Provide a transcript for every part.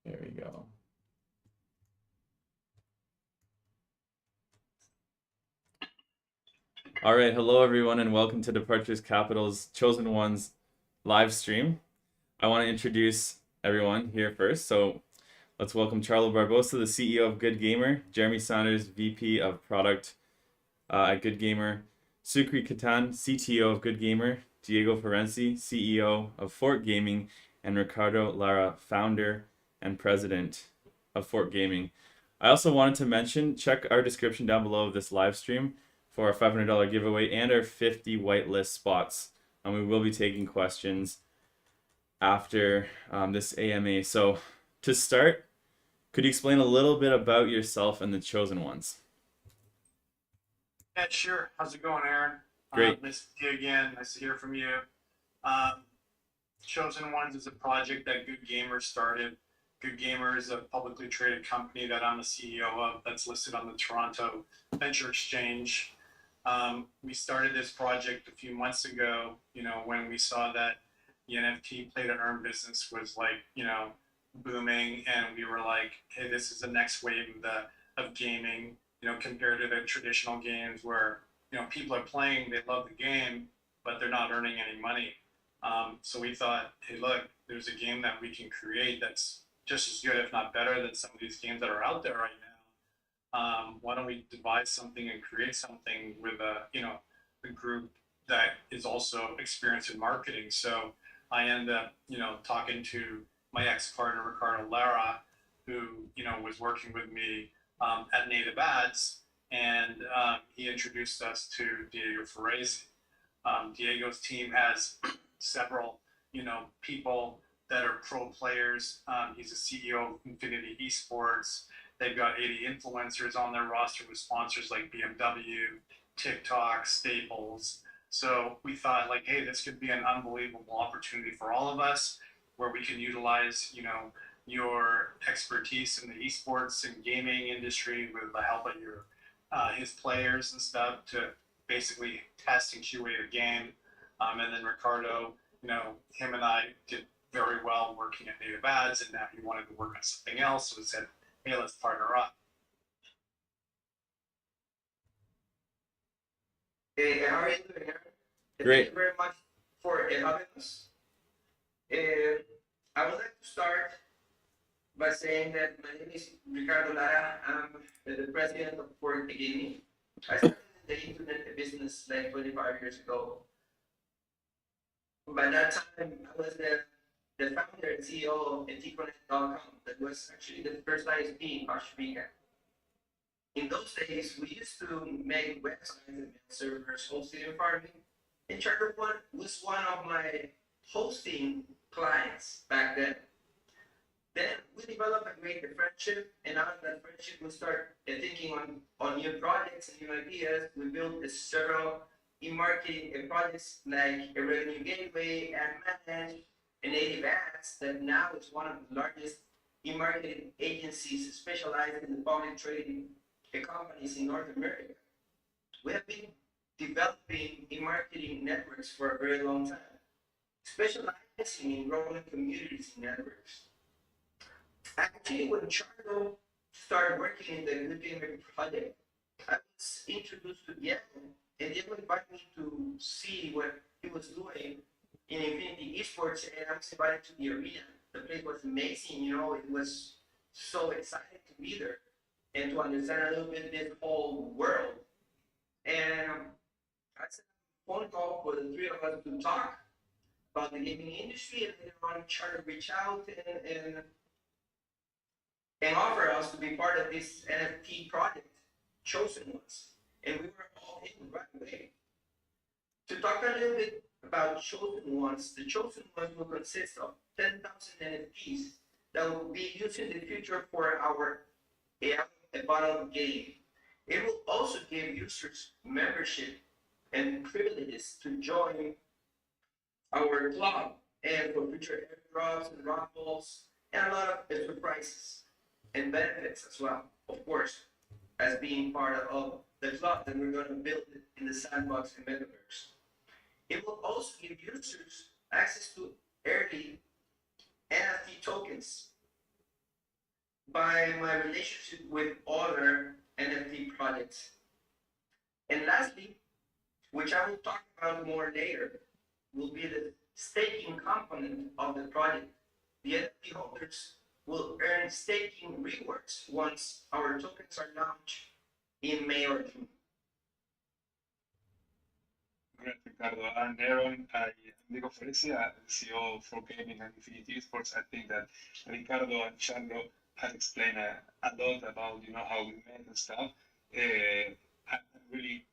There we go. All right, hello everyone, and welcome to Departures Capital's Chosen Ones live stream. I want to introduce everyone here first. So let's welcome Charlo Barbosa, the CEO of Good Gamer, Jeremy Saunders, VP of Product at Good Gamer, Sukri Katan, CTO of Good Gamer, Diego Ferenci, CEO of Fort Gaming, and Ricardo Lara, founder and president of Fort Gaming. I also wanted to mention, check our description down below of this live stream for our $500 giveaway and our 50 whitelist spots. And we will be taking questions after this AMA. So to start, could you explain a little bit about yourself and the Chosen Ones? Yeah, sure. How's it going, Aaron? Great. Nice to see you again. Nice to hear from you. Chosen Ones is a project that Good Gamer started. Good Gamer is a publicly traded company that I'm the CEO of that's listed on the Toronto Venture Exchange. We started this project a few months ago, when we saw that the NFT play to earn business was booming, and we were like, hey, this is the next wave of gaming, compared to the traditional games where, people are playing, they love the game, but they're not earning any money. So we thought, hey, look, there's a game that we can create that's just as good, if not better, than some of these games that are out there right now. Why don't we devise something and create something with a group that is also experienced in marketing? So I ended up, talking to my ex-partner, Ricardo Lara, who, was working with me at Native Ads, and he introduced us to Diego Ferenci. Diego's team has several, people that are pro players. He's a CEO of Infinity Esports. They've got 80 influencers on their roster with sponsors like BMW, TikTok, Staples. So we thought, like, hey, this could be an unbelievable opportunity for all of us, where we can utilize, your expertise in the esports and gaming industry with the help of his players and stuff to basically test and QA a game. And then Ricardo, him and I did very well working at Native Ads, and now he wanted to work on something else. So we said, hey, let's partner up. Hey, how are you doing, Aaron? Great. Thank you very much for having us. I would like to start by saying that my name is Ricardo Lara. I'm the president of Fort Gaming. I started in the internet business like 25 years ago. By that time, I was the founder and CEO of Anticonet.com. That was actually the first ISP in Costa Rica. In those days, we used to make websites and mail servers, hosting and farming. And Charter One was one of my hosting clients back then. Then we developed a great friendship, and out of that friendship, we start thinking on new projects and new ideas. We built several e-marketing projects like a revenue gateway, ad manage, and Native Ads that now is one of the largest e-marketing agencies specialized in the public trading companies in North America. We have been developing e-marketing networks for a very long time, specializing in growing communities and networks. Actually, when Charlo started working in the Good Gamer project, I was introduced to Diego, and Diego invited me to see what he was doing in Infinity Esports, and I was invited to the arena. The place was amazing, it was so exciting to be there and to understand a little bit this whole world. And I set a phone call for the three of us to talk about the gaming industry, and later on try to reach out and offer us to be part of this NFT project, Chosen Ones. And we were all in right away. To talk a little bit about Chosen Ones, the Chosen Ones will consist of 10,000 NFTs that will be used in the future for our a bottle game. It will also give users membership and privileges to join our club, and for future airdrops and raffles, and a lot of surprises and benefits as well, of course, as being part of the club that we're going to build in the sandbox and metaverse. It will also give users access to early NFT tokens by my relationship with other NFT projects. And lastly, which I will talk about more later, will be the staking component of the project. The NFT holders will earn staking rewards once our tokens are launched in May or June. Great, Ricardo. And Aaron, I'm Diego Florencia, CEO for Gaming and Infinity Esports. I think that Ricardo and Charlo have explained a lot about how we met and stuff. I'm really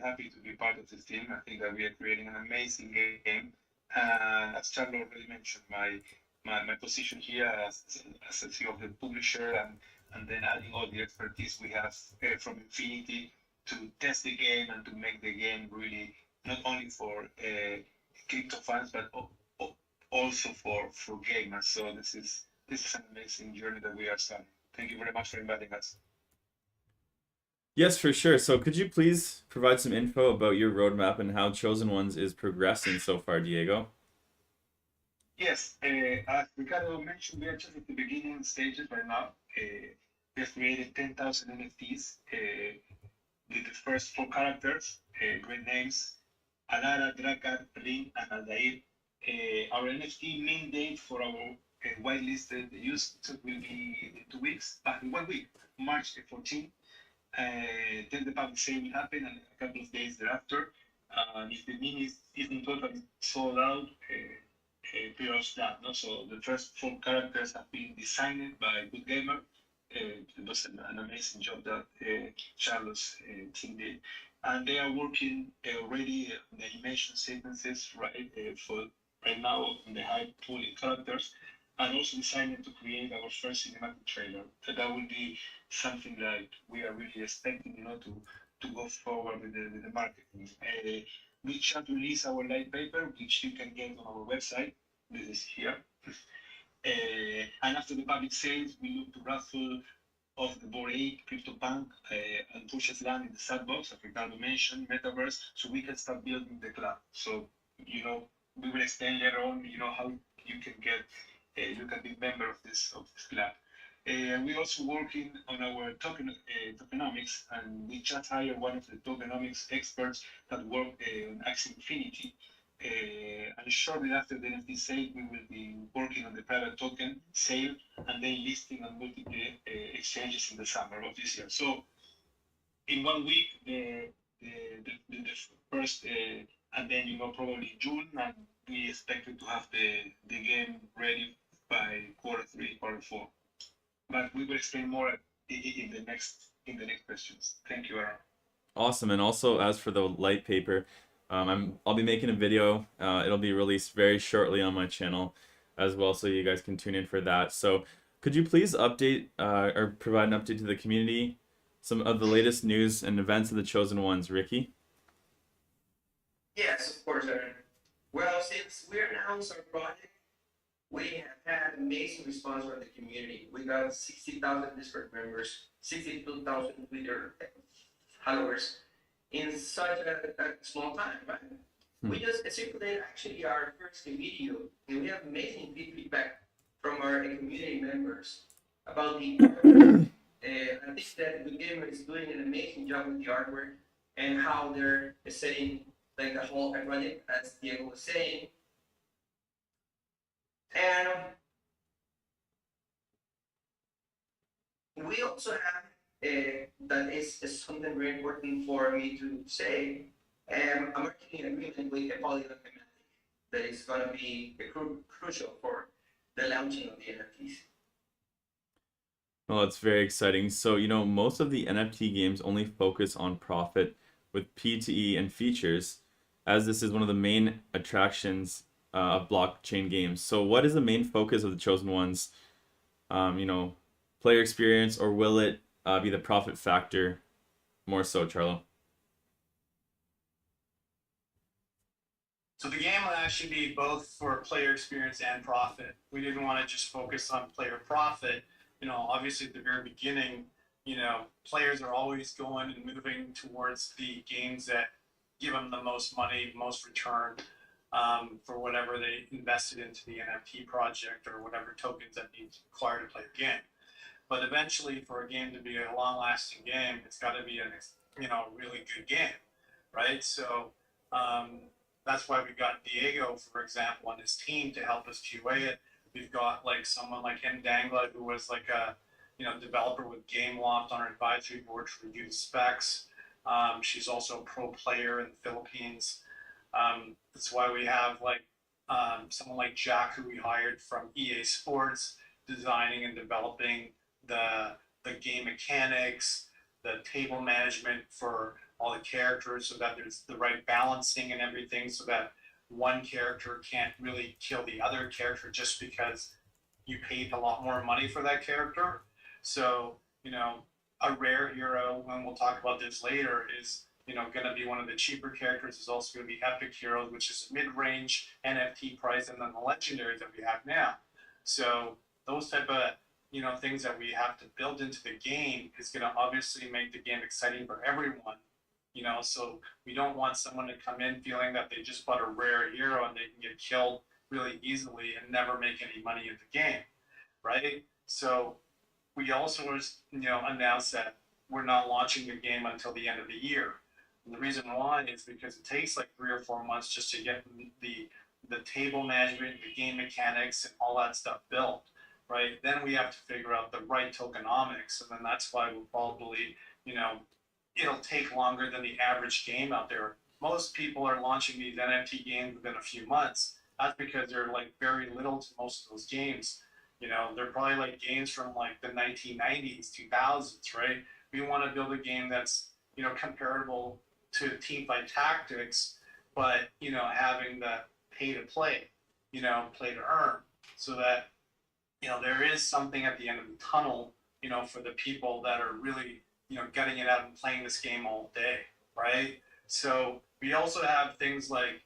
happy to be part of this team. I think that we are creating an amazing game. And as Charlo already mentioned, my position here as a CEO of the publisher and then adding all the expertise we have from Infinity to test the game and to make the game really not only for crypto fans but also for gamers. So this is an amazing journey that we are starting. Thank you very much for inviting us. Yes, for sure. So could you please provide some info about your roadmap and how Chosen Ones is progressing so far, Diego? Yes, as Ricardo mentioned, we are just at the beginning stages right now. We have created 10,000 NFTs with the first 4 characters, great names, Alara, Drakkar, Rin, and Aldair. Our NFT main date for our whitelisted users will be in 2 weeks, in 1 week, March 14th. Then the public sale will happen and a couple of days thereafter. If the mini isn't totally sold out, period of that. No? So the first 4 characters have been designed by Good Gamer. It was an amazing job that Charles' team did. And they are working already on the animation sequences for right now on the high pooling characters, and also decided to create our first cinematic trailer. So that will be something that we are really expecting, to go forward with the marketing. We shall release our light paper, which you can get on our website. This is here. And after the public sales, we look to raffle of the Bored Ape, CryptoPunk, and Push's land in the sandbox, as Ricardo mentioned, Metaverse, so we can start building the club. So, we will explain later on, how you can be a member of this club. We're also working on our tokenomics, and we just hired one of the tokenomics experts that work on Axie Infinity. And shortly after the NFT sale, we will be working on the private token sale and then listing on multiple exchanges in the summer of this year. So, in 1 week, the first, and then probably June, and we expected to have the game ready by Q3, Q4. But we will explain more in the next questions. Thank you, Aaron. Awesome. And also, as for the light paper, I'll be making a video. It'll be released very shortly on my channel as well, so you guys can tune in for that. So could you please update or provide an update to the community, some of the latest news and events of the Chosen Ones, Ricky? Yes, of course, Aaron. Well, since we announced our project, we have had amazing response from the community. We got 60,000 Discord members, 62,000 Twitter followers in such a small time, right? We just circulated actually our first video, and we have amazing feedback from our community members about the artwork. I think that the gamer is doing an amazing job with the artwork and how they're setting like the whole project, as Diego was saying. And we also have, that is something very important for me to say, a marketing agreement with a Polygon that is going to be crucial for the launching of the NFTs. Well, that's very exciting. So, most of the NFT games only focus on profit with P2E and features, as this is one of the main attractions of blockchain games. So what is the main focus of the Chosen Ones? Player experience, or will it be the profit factor more so, Charlo? So the game will actually be both for player experience and profit. We didn't want to just focus on player profit. Obviously at the very beginning, players are always going and moving towards the games that give them the most money, most return for whatever they invested into the NFT project or whatever tokens that need to acquire to play the game. But eventually, for a game to be a long-lasting game, it's got to be a really good game, right? So that's why we got Diego, for example, on his team to help us QA it. We've got like someone like Ndangla, who was like a developer with GameLoft on our advisory board to review the specs. She's also a pro player in the Philippines. That's why we have like someone like Jack, who we hired from EA Sports, designing and developing the game mechanics, the table management for all the characters, so that there's the right balancing and everything, so that one character can't really kill the other character just because you paid a lot more money for that character. So, a rare hero, and we'll talk about this later, is going to be one of the cheaper characters. Is also going to be Epic Heroes, which is a mid-range NFT price, and then the legendaries that we have now. So those type of things that we have to build into the game is going to obviously make the game exciting for everyone. So we don't want someone to come in feeling that they just bought a rare hero and they can get killed really easily and never make any money in the game, right? So we also announced that we're not launching the game until the end of the year. And the reason why is because it takes like 3 or 4 months just to get the table management, the game mechanics, and all that stuff built, right? Then we have to figure out the right tokenomics, and then that's why we'll probably, it'll take longer than the average game out there. Most people are launching these NFT games within a few months. That's because they're like very little to most of those games. They're probably like games from like the 1990s, 2000s, right? We want to build a game that's, comparable to Teamfight Tactics, but, having the pay to play, play to earn, so that, there is something at the end of the tunnel, for the people that are really, getting it out and playing this game all day, right? So we also have things like,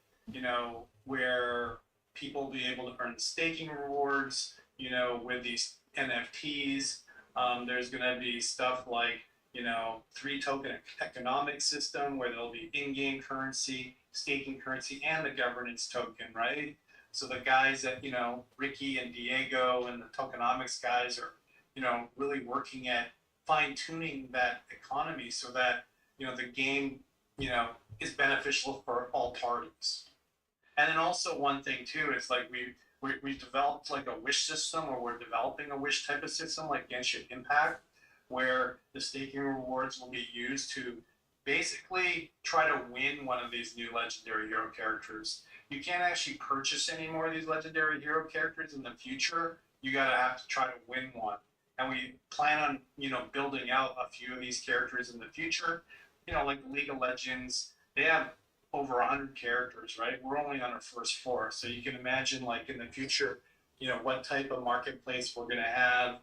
where people will be able to earn staking rewards, with these NFTs. There's going to be stuff like, 3 token economic system where there'll be in-game currency, staking currency, and the governance token, right? So the guys that, Ricky and Diego and the tokenomics guys are, really working at fine-tuning that economy so that, the game, is beneficial for all parties. And then also one thing too is like we developed like a wish system, or we're developing a wish type of system like Genshin Impact, where the staking rewards will be used to basically try to win one of these new legendary hero characters. You can't actually purchase any more of these legendary hero characters in the future. You gotta have to try to win one. And we plan on, building out a few of these characters in the future. Like League of Legends, they have over 100 characters, right? We're only on our first 4. So you can imagine like in the future, what type of marketplace we're gonna have,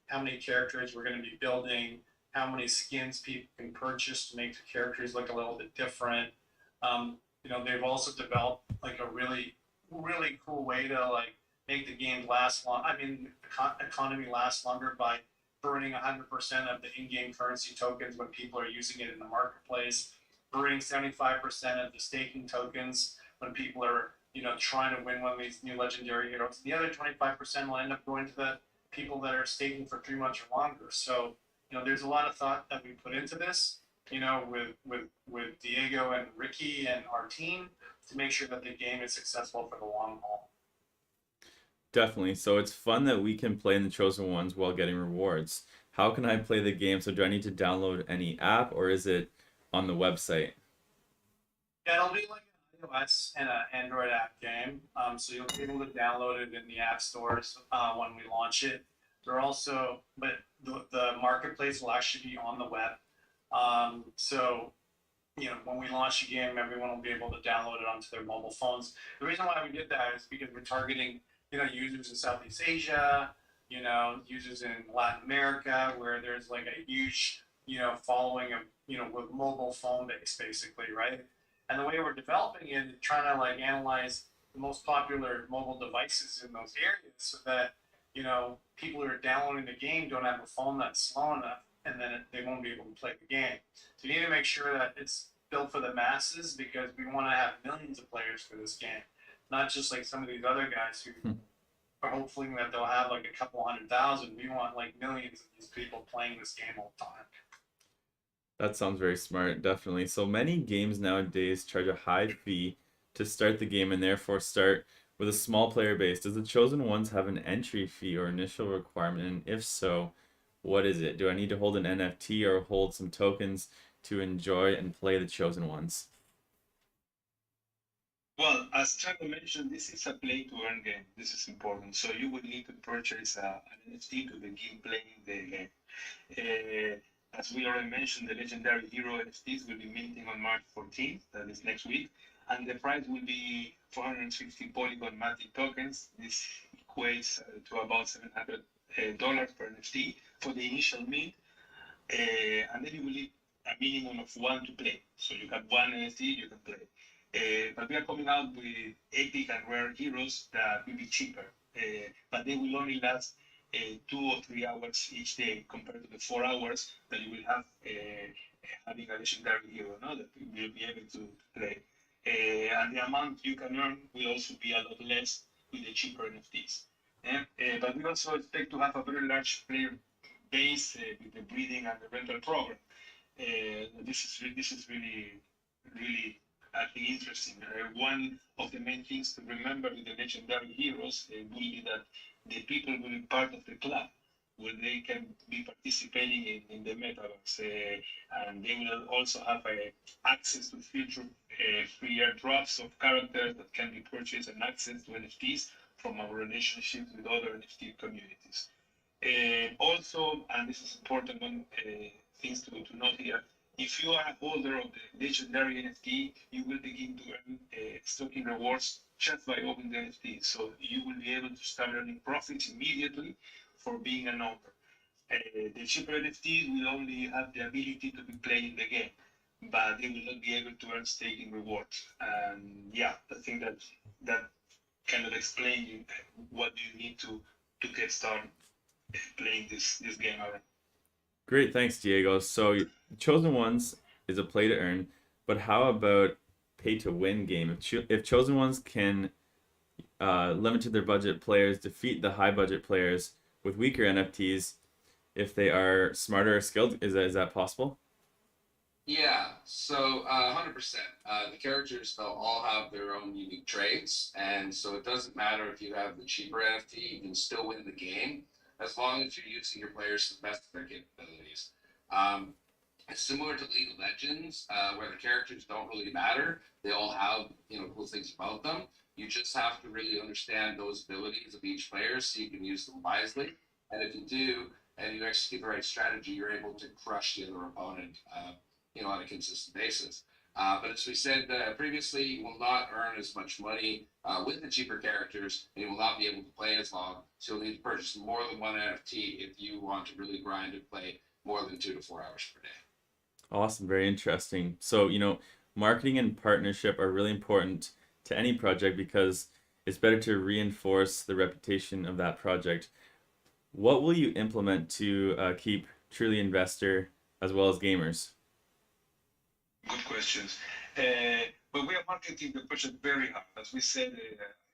how many characters we're gonna be building, how many skins people can purchase to make the characters look a little bit different. They've also developed like a really, really cool way to like make the game last long. I mean, economy last longer by burning 100% of the in-game currency tokens when people are using it in the marketplace, burning 75% of the staking tokens when people are, trying to win one of these new legendary heroes. The other 25% will end up going to the people that are staking for 3 months or longer. So, there's a lot of thought that we put into this, with Diego and Ricky and our team to make sure that the game is successful for the long haul. Definitely. So it's fun that we can play in the Chosen Ones while getting rewards. How can I play the game? So do I need to download any app, or is it on the website? Yeah, it'll be like an iOS and an Android app game. So you'll be able to download it in the app stores when we launch it. But the marketplace will actually be on the web. So, when we launch the game, everyone will be able to download it onto their mobile phones. The reason why we did that is because we're targeting, users in Southeast Asia, users in Latin America, where there's like a huge, following of, with mobile phone base, basically, right? And the way we're developing it is trying to like analyze the most popular mobile devices in those areas so that, people who are downloading the game don't have a phone that's slow enough, and then they won't be able to play the game. So you need to make sure that it's built for the masses, because we want to have millions of players for this game, not just like some of these other guys who, are hoping that they'll have like a couple 100,000. We want like millions of these people playing this game all the time. That sounds very smart, definitely. So many games nowadays charge a high fee to start the game and therefore start with a small player base. Does the Chosen Ones have an entry fee or initial requirement? And if so, what is it? Do I need to hold an NFT or hold some tokens to enjoy and play the Chosen Ones? Well, as Trevor mentioned, this is a play to earn game. This is important. So you would need to purchase an NFT to begin playing the game. As we already mentioned, the legendary hero NFTs will be minting on March 14th, that is next week, and the price will be 450 Polygon MATIC tokens. This equates to about $700 per NFT for the initial mint, and then you will need a minimum of one to play. So you have one NFT, you can play. But we are coming out with epic and rare heroes that will be cheaper, but they will only last 2 or 3 hours each day compared to the 4 hours that you will have having a legendary hero, no? That you will be able to play. And the amount you can earn will also be a lot less with the cheaper NFTs. But we also expect to have a very large player base with the breeding and the rental program. This is really I think interesting. One of the main things to remember with the legendary heroes will be that the people will be part of the club where they can be participating in the metaverse, and they will also have access to future free airdrops of characters that can be purchased and access to NFTs from our relationships with other NFT communities. Also, and this is important one things to note here, if you are a holder of the legendary NFT, you will begin to earn stocking rewards just by owning the NFT. So you will be able to start earning profits immediately for being an owner. The cheaper NFTs will only have the ability to be playing the game, but they will not be able to earn staking rewards. And yeah, I think that kind of explains you what you need to get started playing this game around. Great, thanks, Diego. So Chosen Ones is a play to earn, but how about pay to win game? If Chosen Ones can limited their budget players defeat the high budget players with weaker NFTs, if they are smarter or skilled, is that possible? Yeah, so 100%. The characters, they'll all have their own unique traits, and so it doesn't matter if you have the cheaper NFT, you can still win the game as long as you're using your players to the best of their capabilities. It's similar to League of Legends, where the characters don't really matter. They all have cool things about them. You just have to really understand those abilities of each player so you can use them wisely. And if you do, and you execute the right strategy, you're able to crush the other opponent, on a consistent basis. But as we said previously, you will not earn as much money with the cheaper characters, and you will not be able to play as long. So you'll need to purchase more than one NFT if you want to really grind and play more than 2 to 4 hours per day. Awesome, very interesting. So, marketing and partnership are really important to any project because it's better to reinforce the reputation of that project. What will you implement to keep truly investor as well as gamers? Good questions. But we are marketing the project very hard. As we said,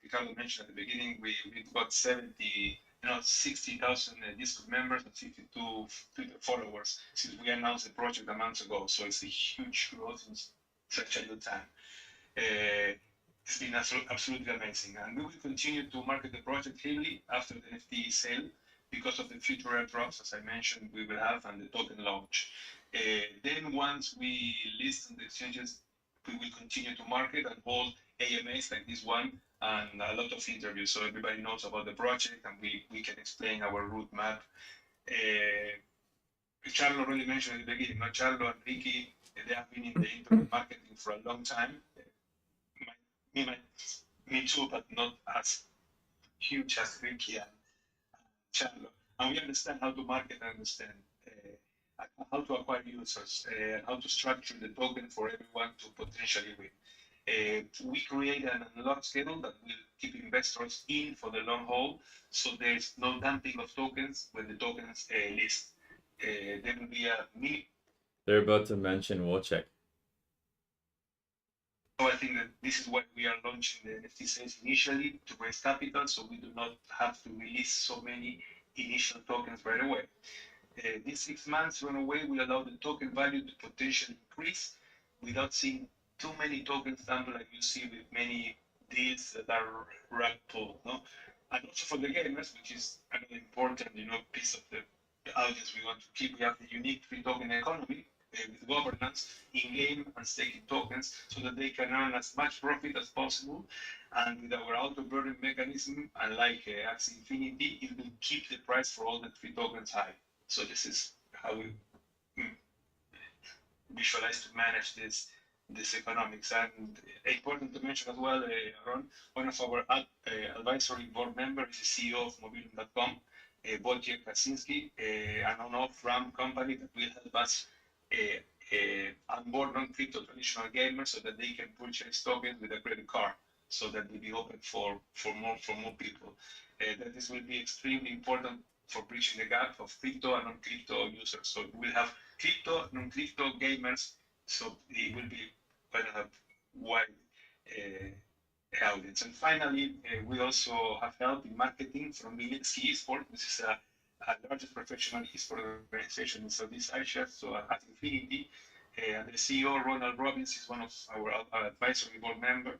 Ricardo mentioned at the beginning, we've got 60,000 Discord members and 52 Twitter followers since we announced the project a month ago. So it's a huge growth in such a good time. It's been absolutely amazing. And we will continue to market the project heavily after the NFT sale because of the future airdrops, as I mentioned, we will have, and the token launch. Then once we list on the exchanges, we will continue to market and hold AMAs like this one and a lot of interviews so everybody knows about the project and we can explain our roadmap. Charlo already mentioned at the beginning, Charlo and Ricky, they have been in the internet marketing for a long time. Me too, but not as huge as Ricky and Charlo. And we understand how to market and understand how to acquire users and how to structure the token for everyone to potentially win. We create an unlock schedule that will keep investors in for the long haul, so there's no dumping of tokens when the tokens list. There will be a mini. They're about to mention Wojciech. So I think that this is why we are launching the NFT sales initially to raise capital, so we do not have to release so many initial tokens right away. These 6 months runaway will allow the token value to potentially increase without seeing too many tokens dump like you see with many deals that are rug pulled, no? And also for the gamers, which is another important, piece of the audience we want to keep. We have the unique free token economy with governance, in-game and staking tokens, so that they can earn as much profit as possible. And with our auto-burning mechanism, unlike Axie Infinity, it will keep the price for all the free tokens high. So this is how we visualize to manage this economics. And important to mention as well, Aaron, one of our advisory board members is the CEO of Mobilum.com, Wojciech Kaczynski, an on-off ramp company that will help us onboard non-crypto traditional gamers so that they can purchase tokens with a credit card, so that will be open for more people. That this will be extremely important for bridging the gap of crypto and non-crypto users. So we'll have crypto, non-crypto gamers, so it will be quite a wide audience. And finally, we also have help in marketing from Millionaire Esports, which is a largest professional esports organization in Southeast Asia, so at Infinity. And the CEO, Ronald Robbins, is one of our advisory board members.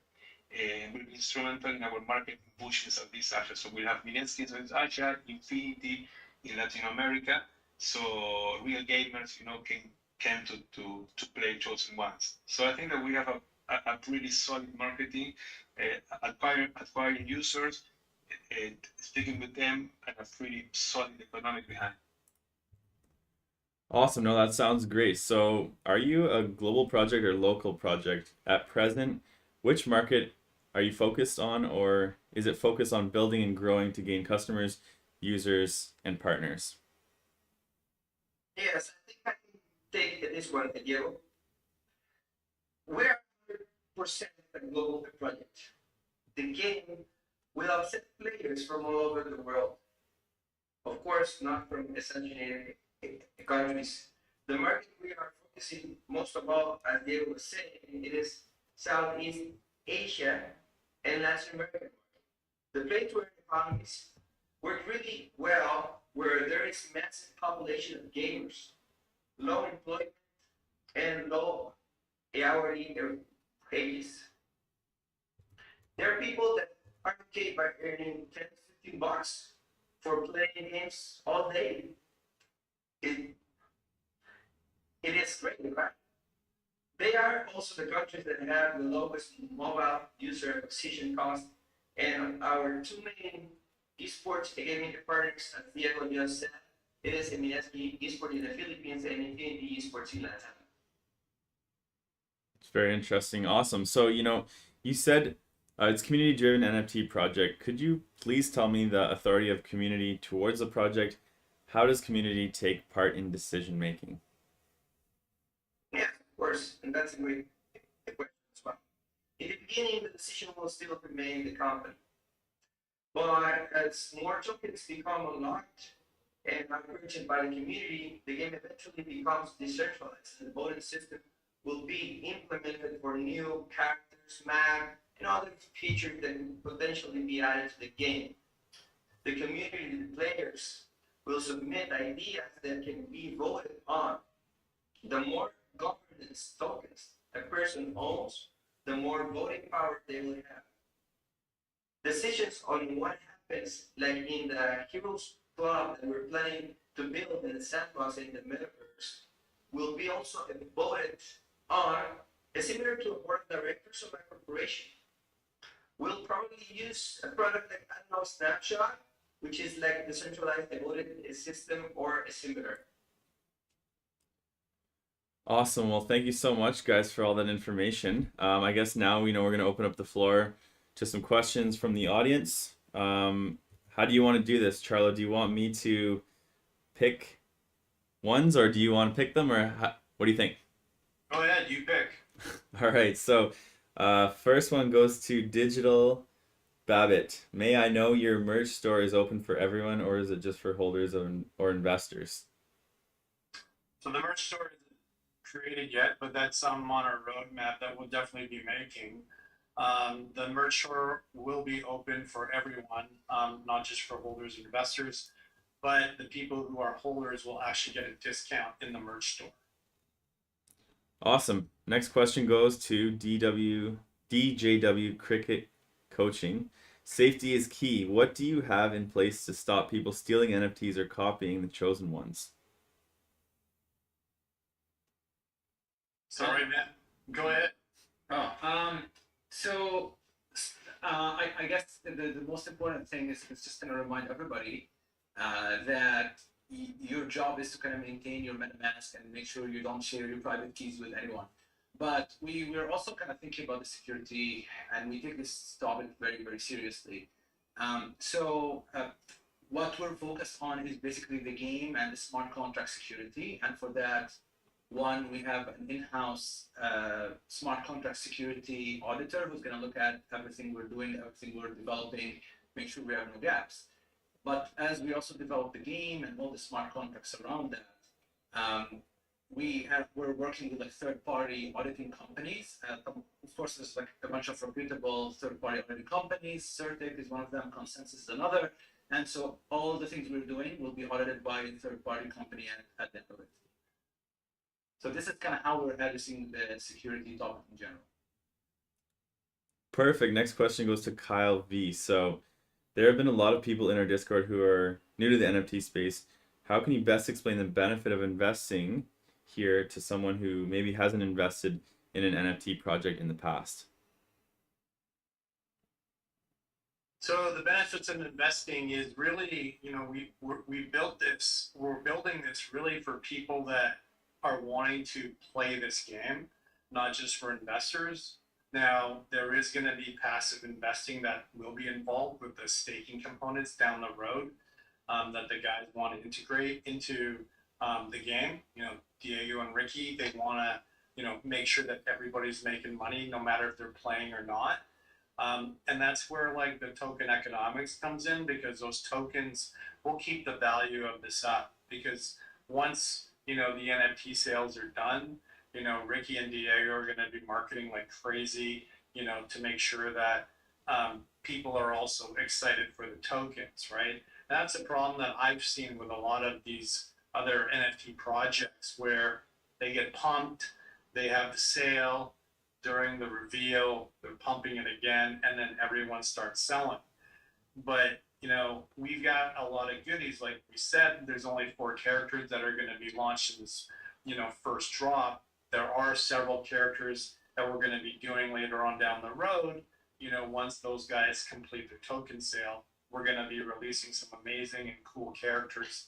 Will be instrumental in our marketing push in Southeast Asia. So we'll have Millionaire in Southeast Asia, Infinity in Latin America. So real gamers, can to play chosen ones. So I think that we have a pretty solid marketing, acquiring users, speaking with them, and a pretty solid economic behind. Awesome. No, that sounds great. So are you a global project or local project at present? Which market are you focused on, or is it focused on building and growing to gain customers, users, and partners? Yes, I think I can take this one, Diego. We're 100% a global project. The game will accept players from all over the world. Of course, not from ascendancy countries. The market we are focusing most of all, as Diego was saying, it is Southeast Asia and Latin America. The play-to-earn economies work really well where there is massive population of gamers, low employment, and low hourly wages. There are people that are okay by earning 10 to 15 bucks for playing games all day. It is great, right? They are also the countries that have the lowest mobile user acquisition cost, and our two main esports gaming partners, as Diego just said, it is MSG Esports in the Philippines and Infinity Esports in Latin. It's very interesting. Awesome. So, you said it's community-driven NFT project. Could you please tell me the authority of community towards the project? How does community take part in decision making? Yeah, of course, and that's a great question as well. In the beginning, the decision will still remain the company. But as more tokens become unlocked and are purchased by the community, the game eventually becomes decentralized, and the voting system will be implemented for new characters, map, and other features that can potentially be added to the game. The community, the players, will submit ideas that can be voted on. The more governance tokens a person owns, the more voting power they will have. Decisions on what happens, like in the Heroes Club that we're planning to build in the sandbox in the metaverse, will be also voted on, similar to a board of directors of a corporation. We'll probably use a product like, Snapshot, which is like the centralized voting system or similar. Awesome. Well, thank you so much, guys, for all that information. I guess now we're going to open up the floor to some questions from the audience. How do you want to do this, Charlo? Do you want me to pick ones, or do you want to pick them, or what do you think? Go ahead, you pick. All right. So, first one goes to Digital Babbitt. May I know your merch store is open for everyone, or is it just for holders or investors? So the merch store is created yet, but that's some on our roadmap that we'll definitely be making. The merch store will be open for everyone, not just for holders and investors, but the people who are holders will actually get a discount in the merch store. Awesome. Next question goes to DJW Cricket Coaching. Safety is key. What do you have in place to stop people stealing NFTs or copying the chosen ones? Sorry, man. Go ahead. So I guess the most important thing is just going to remind everybody that your job is to kind of maintain your MetaMask and make sure you don't share your private keys with anyone. But we're also kind of thinking about the security, and we take this topic very, very seriously. What we're focused on is basically the game and the smart contract security. And for that, one, we have an in-house smart contract security auditor who's going to look at everything we're doing, everything we're developing, make sure we have no gaps. But as we also develop the game and all the smart contracts around that, we're working with like third-party auditing companies. Of course, there's like a bunch of reputable third-party auditing companies. Certic is one of them, Consensus is another. And so all the things we're doing will be audited by a third-party company at the end of it. So this is kind of how we're addressing the security topic in general. Perfect. Next question goes to Kyle V. So there have been a lot of people in our Discord who are new to the NFT space. How can you best explain the benefit of investing here to someone who maybe hasn't invested in an NFT project in the past? So the benefits of investing is really, we built this. We're building this really for people that are wanting to play this game, not just for investors. Now, there is going to be passive investing that will be involved with the staking components down the road that the guys want to integrate into the game. Diego and Ricky, they want to, make sure that everybody's making money, no matter if they're playing or not. And that's where like the token economics comes in, because those tokens will keep the value of this up. Because once, the NFT sales are done, Ricky and Diego are going to be marketing like crazy, to make sure that people are also excited for the tokens, right? And that's a problem that I've seen with a lot of these other NFT projects where they get pumped, they have the sale, during the reveal, they're pumping it again, and then everyone starts selling. But, we've got a lot of goodies. Like we said, there's only 4 characters that are going to be launched in this, first drop. There are several characters that we're going to be doing later on down the road. Once those guys complete their token sale, we're going to be releasing some amazing and cool characters.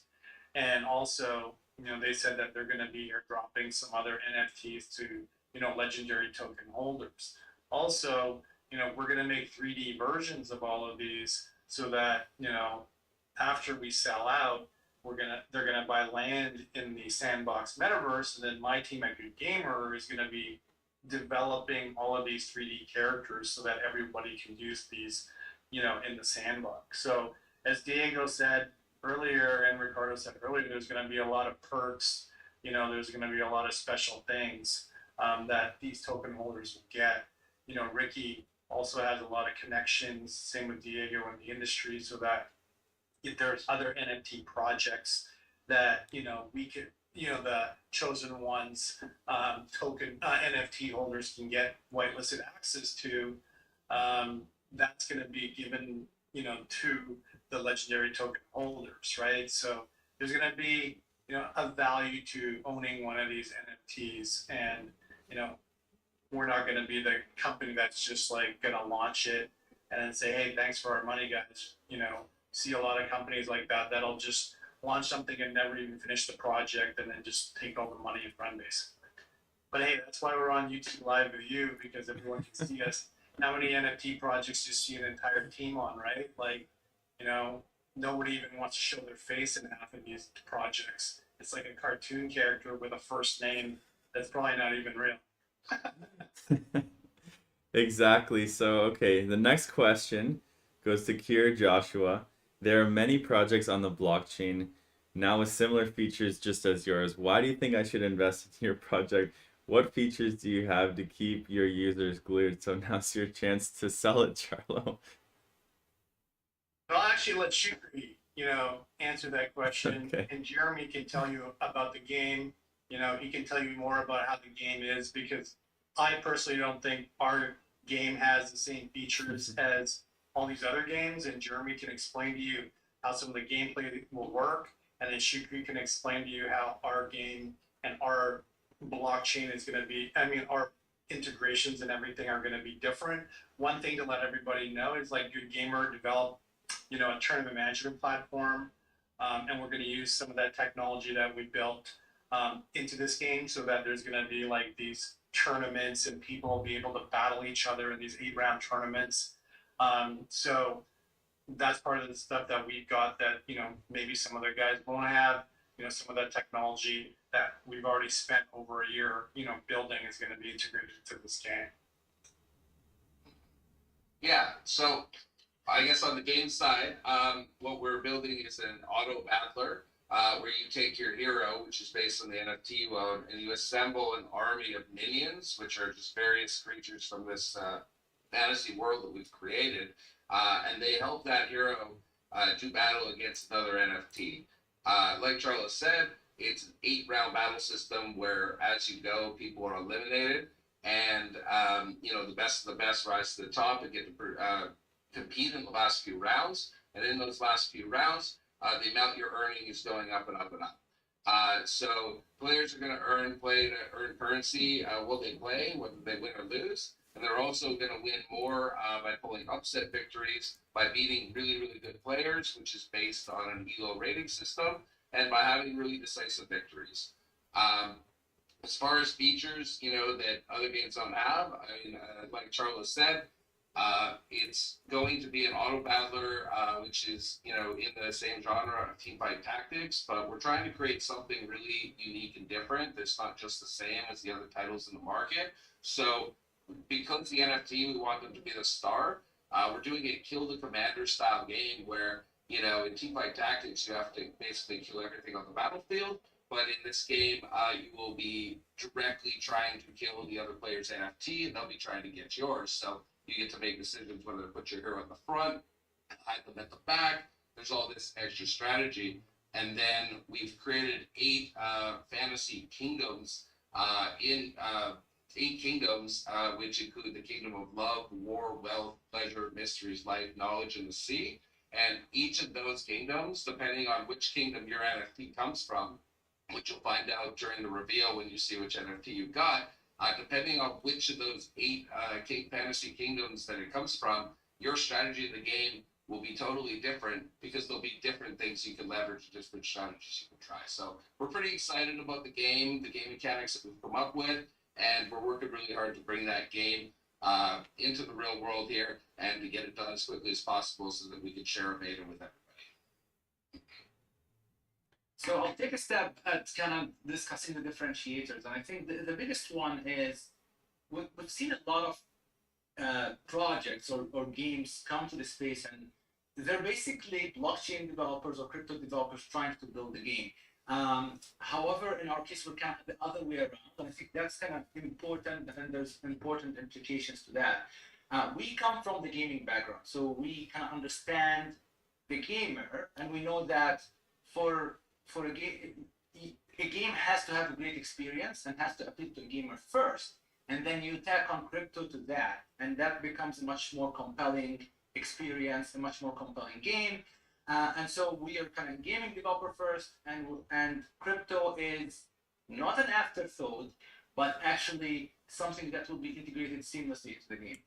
And also, they said that they're going to be airdropping some other NFTs to, legendary token holders. Also, we're going to make 3D versions of all of these so that, after we sell out, they're going to buy land in the Sandbox metaverse, and then my team at Good Gamer is going to be developing all of these 3D characters so that everybody can use these, in the sandbox. So as Diego said earlier and Ricardo said earlier, there's going to be a lot of perks, there's going to be a lot of special things that these token holders will get. Ricky also has a lot of connections, same with Diego in the industry, so that if there's other NFT projects that, we could, the chosen ones, token NFT holders can get whitelisted access to, that's going to be given, to the legendary token holders, right? So there's going to be, a value to owning one of these NFTs, and, we're not going to be the company that's just like going to launch it and then say, hey, thanks for our money, guys. See a lot of companies like that that'll just launch something and never even finish the project and then just take all the money and run, basically. But hey, that's why we're on YouTube Live with you, because everyone can see us. How many NFT projects do you see an entire team on, right? Like, nobody even wants to show their face in half of these projects. It's like a cartoon character with a first name that's probably not even real. Exactly. So, okay, the next question goes to Kier Joshua. There are many projects on the blockchain. now with similar features just as yours. Why do you think I should invest in your project? What features do you have to keep your users glued? So now's your chance to sell it, Charlo. I'll actually let Shukri, answer that question. Okay. And Jeremy can tell you about the game. He can tell you more about how the game is, because I personally don't think our game has the same features as all these other games. And Jeremy can explain to you how some of the gameplay will work. And then Shukri can explain to you how our game and our blockchain is going to be, our integrations and everything are going to be different. One thing to let everybody know is like Good Gamer developed a tournament management platform, and we're going to use some of that technology that we built into this game, so that there's going to be like these tournaments and people will be able to battle each other in these 8-round tournaments. So that's part of the stuff that we've got that maybe some other guys won't have. Some of that technology that we've already spent over a year building is going to be integrated into this game. Yeah, so I guess on the game side, what we're building is an auto battler, where you take your hero, which is based on the NFT world, and you assemble an army of minions, which are just various creatures from this fantasy world that we've created, and they help that hero do battle against another NFT. Like Charles said, it's an 8-round battle system where, as you go, people are eliminated, and the best of the best rise to the top and get to compete in the last few rounds. And in those last few rounds, the amount you're earning is going up and up and up. So players are going to earn currency while they play, whether they win or lose. And they're also going to win more by pulling upset victories, by beating really, really good players, which is based on an ELO rating system, and by having really decisive victories. As far as features, that other games don't have, like Charles said, it's going to be an auto battler, which is, in the same genre of teamfight tactics, but we're trying to create something really unique and different that's not just the same as the other titles in the market. So because the NFT, we want them to be the star, we're doing a kill the commander style game where, in teamfight tactics, you have to basically kill everything on the battlefield. But in this game, you will be directly trying to kill the other player's NFT, and they'll be trying to get yours. So you get to make decisions whether to put your hero in the front, hide them at the back. There's all this extra strategy. And then we've created 8 fantasy kingdoms which include the kingdom of love, war, wealth, pleasure, mysteries, life, knowledge, and the sea. And each of those kingdoms, depending on which kingdom your NFT comes from, which you'll find out during the reveal when you see which NFT you got, depending on which of those 8 fantasy kingdoms that it comes from, your strategy in the game will be totally different, because there'll be different things you can leverage, different strategies you can try. So we're pretty excited about the game mechanics that we've come up with, and we're working really hard to bring that game into the real world here and to get it done as quickly as possible so that we can share a beta with everybody. So I'll take a step at kind of discussing the differentiators. And I think the biggest one is we've seen a lot of projects or games come to the space, and they're basically blockchain developers or crypto developers trying to build a game. However, in our case, we're kind of the other way around. And I think that's kind of important, and there's important implications to that. We come from the gaming background, so we kind of understand the gamer, and we know that for a game has to have a great experience and has to appeal to a gamer first, and then you tack on crypto to that, and that becomes a much more compelling experience, a much more compelling game. And so we are kind of gaming developer first, and crypto is not an afterthought, but actually something that will be integrated seamlessly into the game.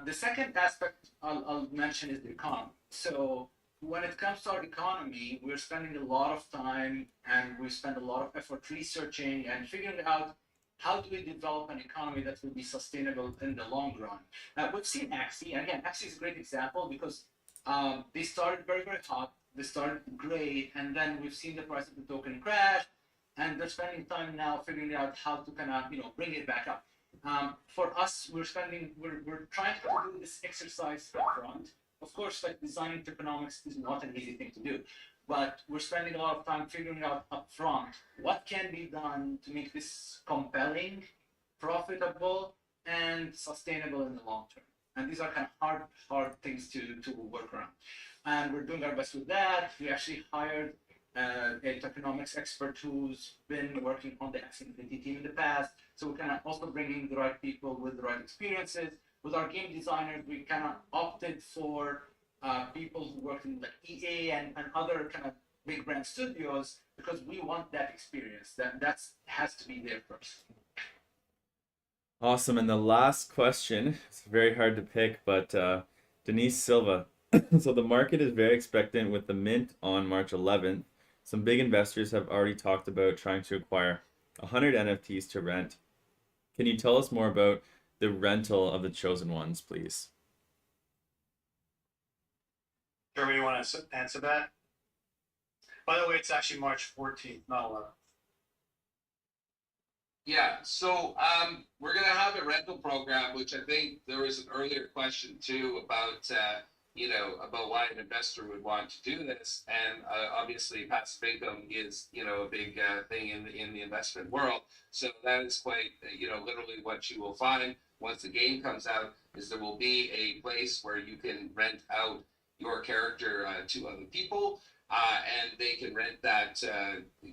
The second aspect I'll mention is the economy. So when it comes to our economy, we're spending a lot of time and we spend a lot of effort researching and figuring out how do we develop an economy that will be sustainable in the long run. We've seen Axie, and again, Axie is a great example because they started very, very hot, they started great, and then we've seen the price of the token crash, and they're spending time now figuring out how to kind of, bring it back up. For us, we're trying to do this exercise up front. Of course, like designing tokenomics is not an easy thing to do. but we're spending a lot of time figuring out upfront what can be done to make this compelling, profitable, and sustainable in the long term. And these are kind of hard things to work around. And we're doing our best with that. We actually hired a tokenomics expert who's been working on the ascendancy team in the past. So we're kind of also bringing the right people with the right experiences. With our game designers, we kind of opted for people who work in like EA and other kind of big brand studios because we want that experience. That has to be there first. Awesome. And the last question, it's very hard to pick, but Denise Silva. So the market is very expectant with the mint on March 11th. Some big investors have already talked about trying to acquire 100 NFTs to rent. Can you tell us more about the rental of the chosen ones, please? Jeremy, you want to answer that? By the way, it's actually March 14th, not 11th. Yeah, so we're gonna have a rental program, which I think there was an earlier question too about about why an investor would want to do this, and obviously passive income is a big thing in the investment world. So that is quite literally what you will find once the game comes out is there will be a place where you can rent out your character to other people. And they can rent that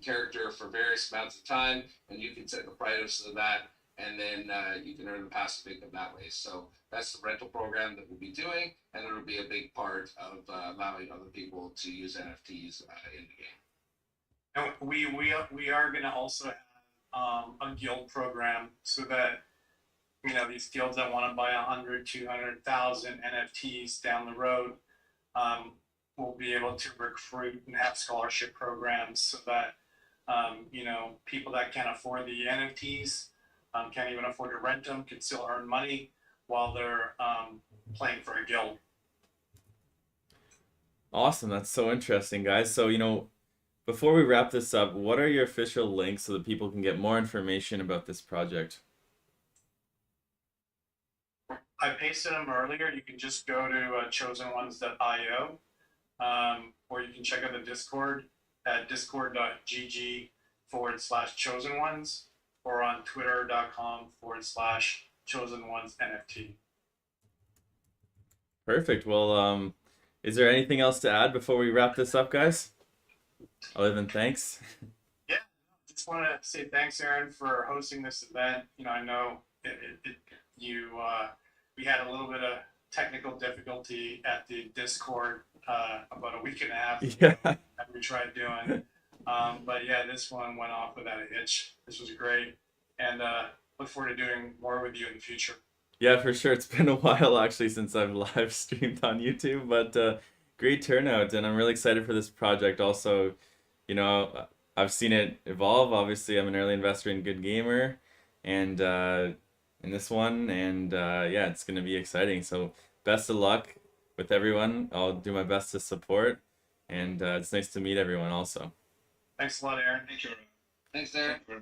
character for various amounts of time, and you can set the price of that, and then you can earn the passive income that way. So that's the rental program that we'll be doing, and it'll be a big part of allowing other people to use NFTs in the game. And we are going to also have a guild program so that these guilds that want to buy 100, 200,000 NFTs down the road. We'll be able to recruit and have scholarship programs so that people that can't afford the NFTs, can't even afford to rent them, can still earn money while they're playing for a guild. Awesome. That's so interesting, guys. So, before we wrap this up, what are your official links so that people can get more information about this project? I pasted them earlier. You can just go to chosenones.io. Or you can check out the Discord at discord.gg/chosen-ones or on twitter.com/chosen-ones-NFT. Perfect. Well, is there anything else to add before we wrap this up, guys? Other than thanks. Yeah, just want to say thanks, Aaron, for hosting this event. I know we had a little bit of technical difficulty at the Discord about a week and a half ago that we tried doing. But yeah, this one went off without a hitch. This was great. And look forward to doing more with you in the future. Yeah, for sure. It's been a while actually since I've live streamed on YouTube, but great turnout. And I'm really excited for this project. Also, I've seen it evolve. Obviously, I'm an early investor in Good Gamer and in this one. And yeah, it's going to be exciting. So best of luck with everyone. I'll do my best to support, and it's nice to meet everyone also. Thanks a lot, Aaron. Thank you. Thanks, Aaron.